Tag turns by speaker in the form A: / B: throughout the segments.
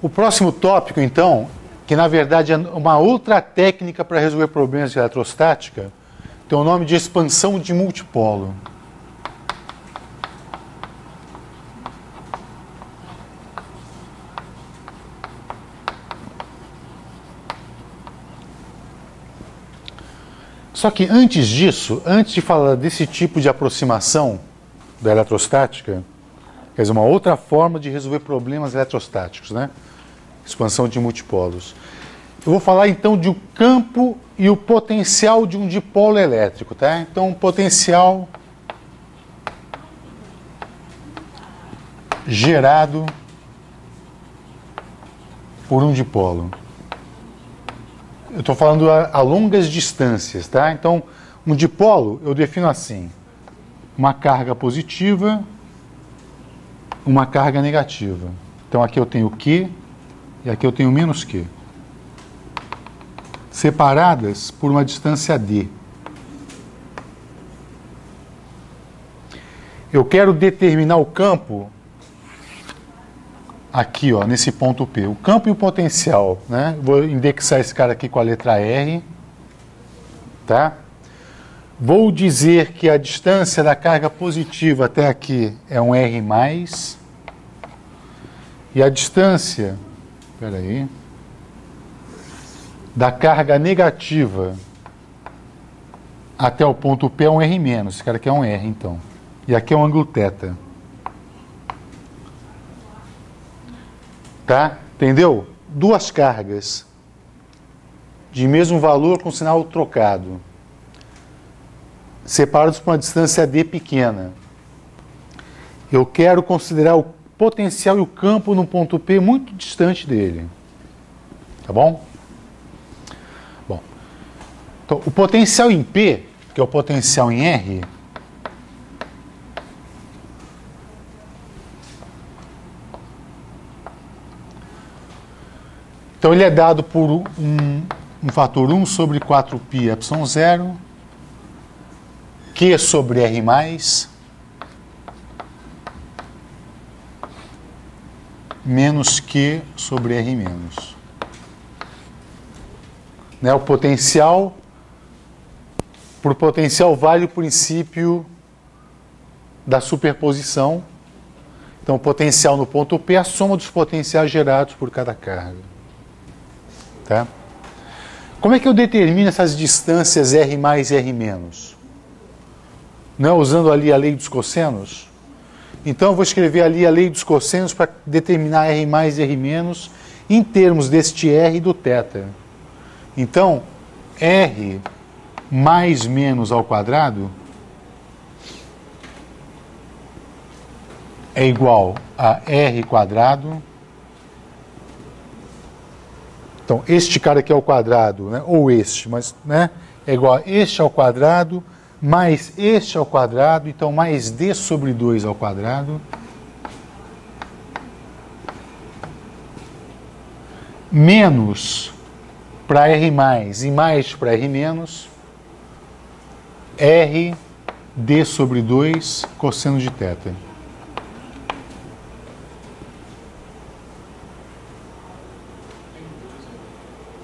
A: O próximo tópico, então, que na verdade é uma outra técnica para resolver problemas de eletrostática, tem o nome de expansão de multipolo. Só que antes disso, antes de falar desse tipo de aproximação da eletrostática, quer dizer, uma outra forma de resolver problemas eletrostáticos, né? Expansão de multipolos. Eu vou falar então de o campo e o potencial de um dipolo elétrico, tá? Então, potencial gerado por um dipolo. Eu estou falando a longas distâncias, tá? Então, um dipolo eu defino assim: uma carga positiva, uma carga negativa. Então, aqui eu tenho Q e aqui eu tenho menos Q, separadas por uma distância D. Eu quero determinar o campo aqui, ó, nesse ponto P. O campo e o potencial, né? Vou indexar esse cara aqui com a letra R, tá? Vou dizer que a distância da carga positiva até aqui é um R+, e a distância, da carga negativa até o ponto P é um R-. Esse cara aqui é um R, então. E aqui é um ângulo θ. Tá? Entendeu? Duas cargas de mesmo valor com sinal trocado, separados por uma distância d pequena. Eu quero considerar o potencial e o campo no ponto P muito distante dele. Tá bom? Bom. Então, o potencial em P, que é o potencial em R, então ele é dado por um fator 1 sobre 4π ε0, Q sobre R+, menos Q sobre R-. Né, o potencial, por potencial vale o princípio da superposição. Então, o potencial no ponto P é a soma dos potenciais gerados por cada carga. Tá? Como é que eu determino essas distâncias R+, e R-? Não é usando ali a lei dos cossenos? Então, eu vou escrever ali a lei dos cossenos para determinar R+, e R- em termos deste R e do θ. Então, R mais menos ao quadrado é igual a R quadrado. Então, este cara aqui ao quadrado, né, ou este, mas, né, é igual a este ao quadrado, mais este ao quadrado, então mais D sobre 2 ao quadrado, menos para R+, e mais para R-, R D sobre 2 cosseno de θ.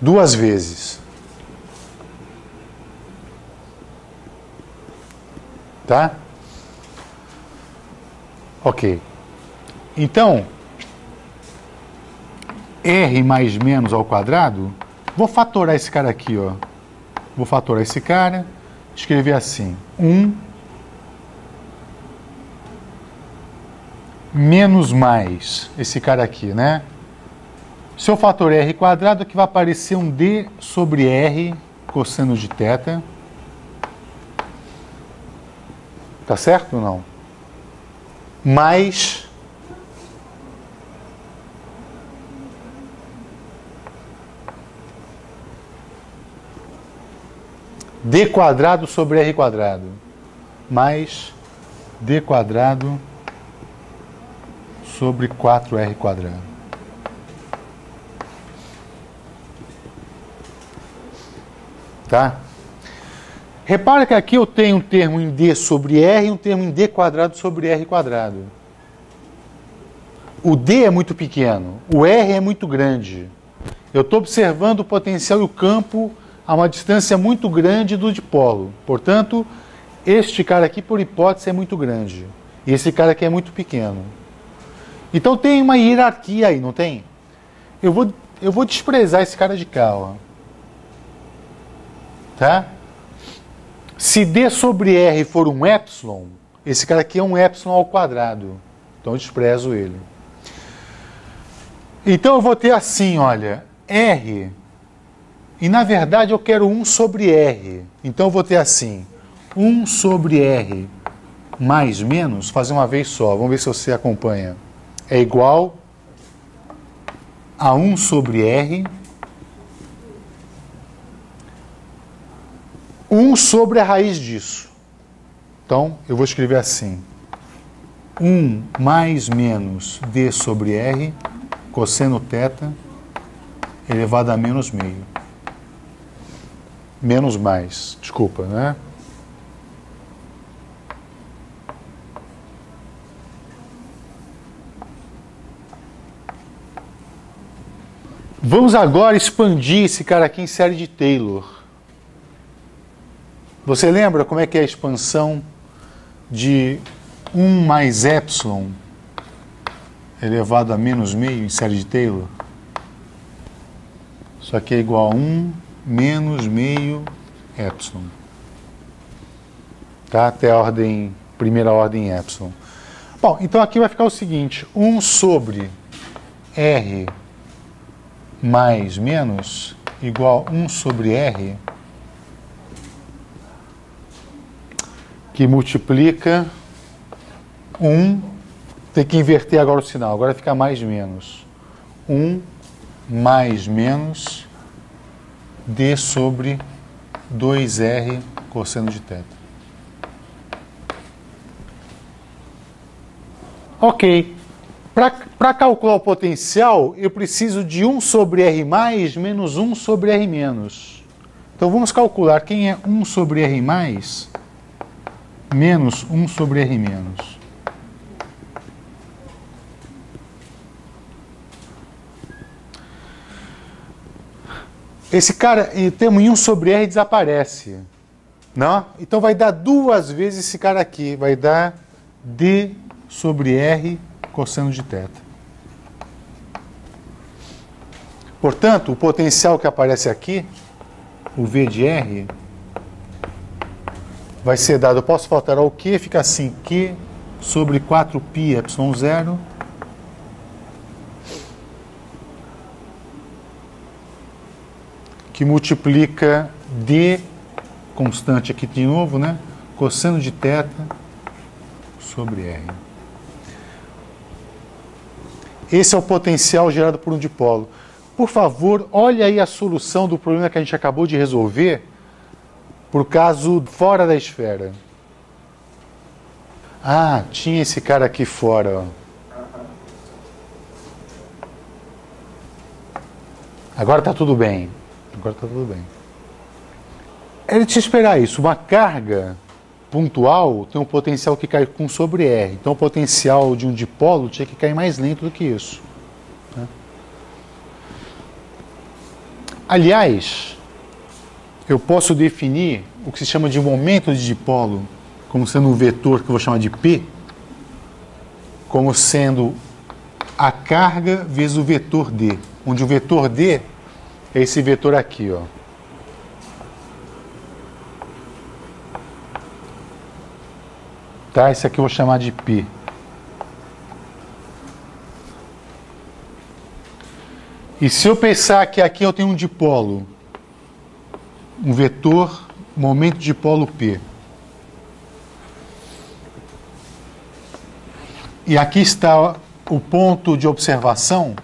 A: Duas vezes. Tá? Ok. Então, R mais menos ao quadrado, vou fatorar esse cara aqui, ó. Vou fatorar esse cara, escrever assim, 1 menos mais esse cara aqui, né? Se eu fatorar R quadrado, aqui vai aparecer um D sobre R cosseno de θ. Tá certo ou não? Mais D quadrado sobre R quadrado. Mais D quadrado sobre 4R quadrado. Tá? Repara que aqui eu tenho um termo em D sobre R e um termo em D quadrado sobre R quadrado. o D é muito pequeno, o R é muito grande. Eu estou observando o potencial e o campo a uma distância muito grande do dipolo. Portanto, este cara aqui, por hipótese, é muito grande. E esse cara aqui é muito pequeno. Então tem uma hierarquia aí, não tem? Eu vou desprezar esse cara de cá, ó. Tá? Se D sobre R for um epsilon, esse cara aqui é um epsilon ao quadrado. Então eu desprezo ele. Então eu vou ter assim, olha, R, e na verdade eu quero 1 sobre R. Então eu vou ter assim, 1 sobre R mais menos, fazer uma vez só, vamos ver se você acompanha. É igual a 1 sobre R, 1 sobre a raiz disso. Então eu vou escrever assim, 1 mais menos D sobre R, cosseno θ, elevado a menos meio. Menos mais, desculpa, né? Vamos agora expandir esse cara aqui em série de Taylor. Você lembra como é que é a expansão de 1 mais epsilon elevado a menos meio em série de Taylor? Isso aqui é igual a 1 menos meio epsilon. Tá? Até a primeira ordem epsilon. Bom, então aqui vai ficar o seguinte, 1 sobre R mais menos igual a 1 sobre R, que multiplica 1, tem que inverter agora o sinal, agora fica mais menos. 1 mais menos D sobre 2R cosseno de θ. Ok. Para calcular o potencial, eu preciso de 1 sobre R mais menos 1 sobre R menos. Então vamos calcular quem é 1 sobre R mais menos 1 sobre R menos. Esse cara, o termo 1 sobre R desaparece. Não? Então vai dar duas vezes esse cara aqui. Vai dar D sobre R cosseno de θ. Portanto, o potencial que aparece aqui, o V de R, vai ser dado, eu posso faltar ao Q, fica assim, Q sobre 4π epsilon 0 que multiplica D, constante aqui de novo, né? Cosseno de θ sobre R. Esse é o potencial gerado por um dipolo. Por favor, olhe aí a solução do problema que a gente acabou de resolver por caso fora da esfera. Ah, tinha esse cara aqui fora, ó. Agora está tudo bem. Agora está tudo bem. É de se esperar isso. Uma carga pontual tem um potencial que cai com sobre R. Então o potencial de um dipolo tinha que cair mais lento do que isso. Né? Aliás, eu posso definir o que se chama de momento de dipolo como sendo um vetor que eu vou chamar de P, como sendo a carga vezes o vetor D, onde o vetor D é esse vetor aqui, ó. Tá? Esse aqui eu vou chamar de P. E se eu pensar que aqui eu tenho um dipolo, um vetor, momento de dipolo P. E aqui está o ponto de observação.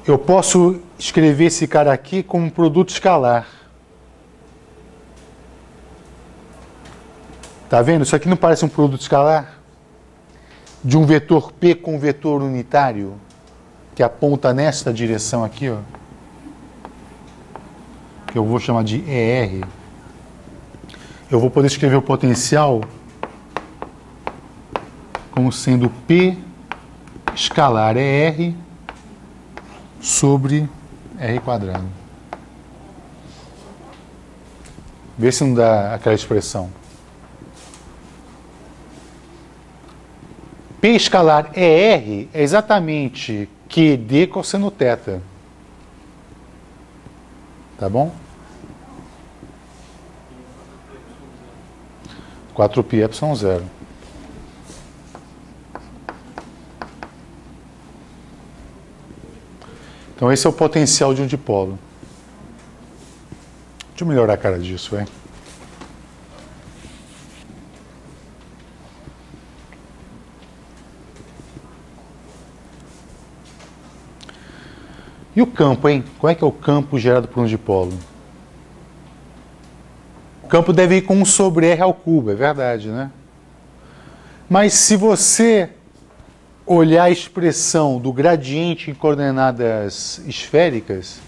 A: Eu posso escrever esse cara aqui como um produto escalar. Tá vendo? Isso aqui não parece um produto escalar? De um vetor P com um vetor unitário, que aponta nesta direção aqui, ó. Que eu vou chamar de ER. Eu vou poder escrever o potencial como sendo P escalar é R sobre R quadrado. Vê se não dá aquela expressão. P escalar ER é exatamente QD cosseno θ. Tá bom? 4π epsilon zero. Então esse é o potencial de um dipolo. Deixa eu melhorar a cara disso, vai. E o campo, hein? Qual é que é o campo gerado por um dipolo? O campo deve ir com 1 sobre R ao cubo, é verdade, né? Mas se você olhar a expressão do gradiente em coordenadas esféricas,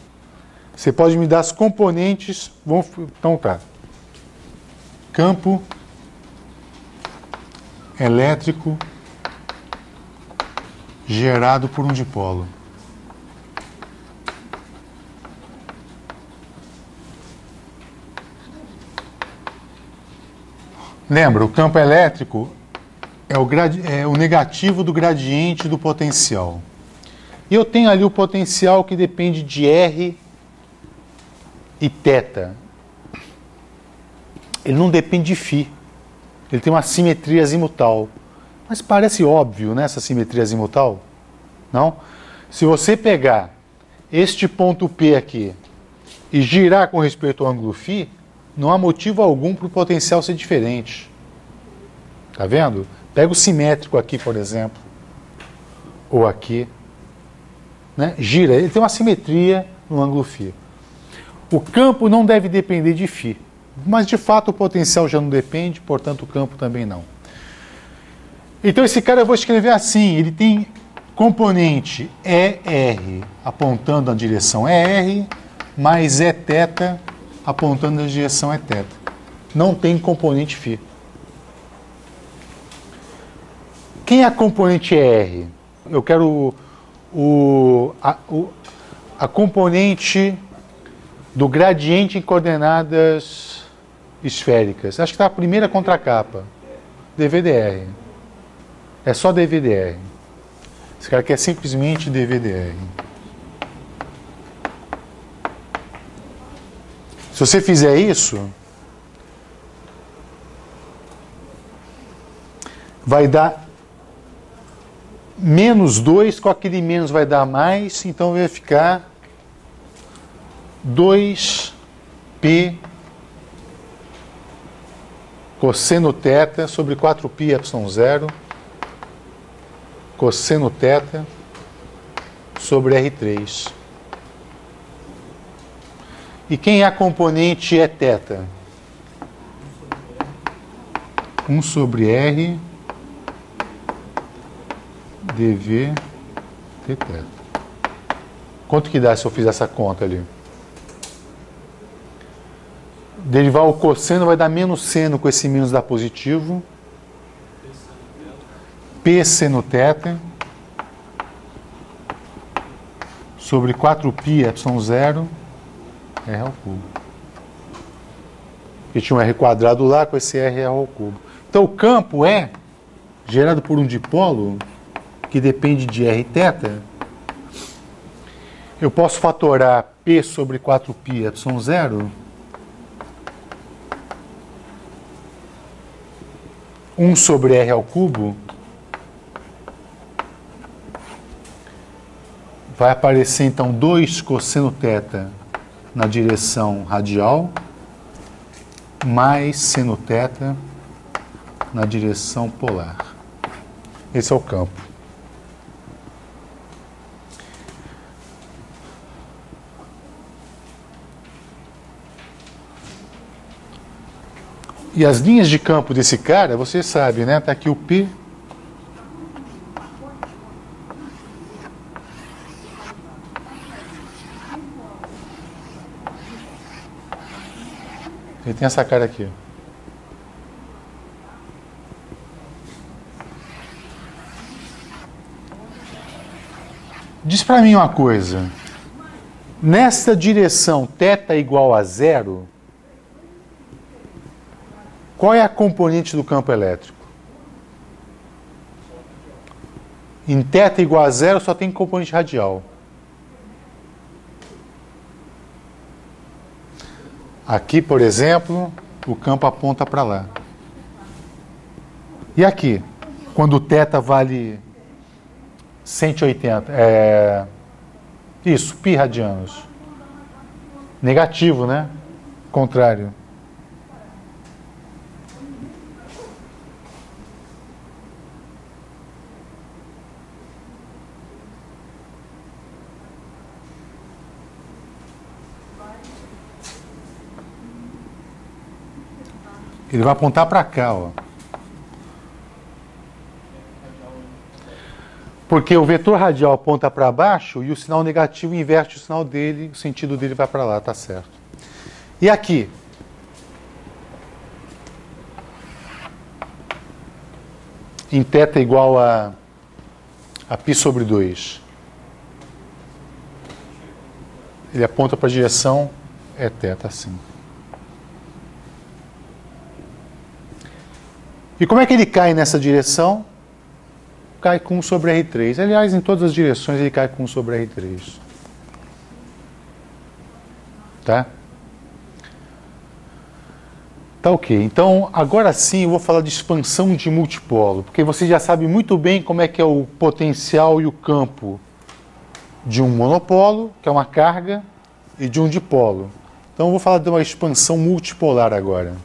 A: você pode me dar as componentes. Então tá. Campo elétrico gerado por um dipolo. Lembra, o campo elétrico é o negativo do gradiente do potencial. E eu tenho ali o potencial que depende de R e θ. Ele não depende de φ. Ele tem uma simetria azimutal. Mas parece óbvio, né, essa simetria azimutal? Não? Se você pegar este ponto P aqui e girar com respeito ao ângulo φ, não há motivo algum para o potencial ser diferente. Tá vendo? Pega o simétrico aqui, por exemplo. Ou aqui. Né? Gira. Ele tem uma simetria no ângulo φ. O campo não deve depender de φ. Mas, de fato, o potencial já não depende, portanto, o campo também não. Então, esse cara eu vou escrever assim. Ele tem componente ER apontando na direção ER, mais Eθ apontando na direção Eθ. Não tem componente φ. Quem é a componente ER? Eu quero a componente do gradiente em coordenadas esféricas. Acho que está a primeira contracapa. dVdr. É só dVdr. Esse cara quer simplesmente dVdr. Se você fizer isso, vai dar menos 2, com aquele menos vai dar mais, então vai ficar 2π cosseno θ sobre 4π epsilon zero cosseno θ sobre R3. E quem é a componente Eθ? 1 sobre R dV dθ. Quanto que dá se eu fizer essa conta ali? Derivar o cosseno vai dar menos seno, com esse menos dá positivo. P seno θ sobre 4π epsilon zero R ao cubo. Porque tinha um R quadrado lá, com esse R ao cubo. Então o campo é gerado por um dipolo que depende de R e θ. Eu posso fatorar P sobre 4π epsilon zero 1 sobre R ao cubo. Vai aparecer então 2 cosseno θ na direção radial, mais seno θ na direção polar. Esse é o campo. E as linhas de campo desse cara, você sabe, né? Tá aqui o P. Ele tem essa cara aqui. Diz para mim uma coisa. Nessa direção θ igual a 0, qual é a componente do campo elétrico? Em θ igual a 0 só tem componente radial. Aqui, por exemplo, o campo aponta para lá. E aqui? Quando o θ vale 180, isso, π radianos. Negativo, né? Contrário. Ele vai apontar para cá, ó. Porque o vetor radial aponta para baixo e o sinal negativo inverte o sinal dele, o sentido dele vai para lá, tá certo. E aqui? Em θ igual a π sobre 2. Ele aponta para a direção θ, assim. E como é que ele cai nessa direção? Cai com 1 sobre R3. Aliás, em todas as direções ele cai com 1 sobre R3. Tá? Tá ok. Então, agora sim eu vou falar de expansão de multipolo, porque você já sabe muito bem como é que é o potencial e o campo de um monopolo, que é uma carga, e de um dipolo. Então eu vou falar de uma expansão multipolar agora.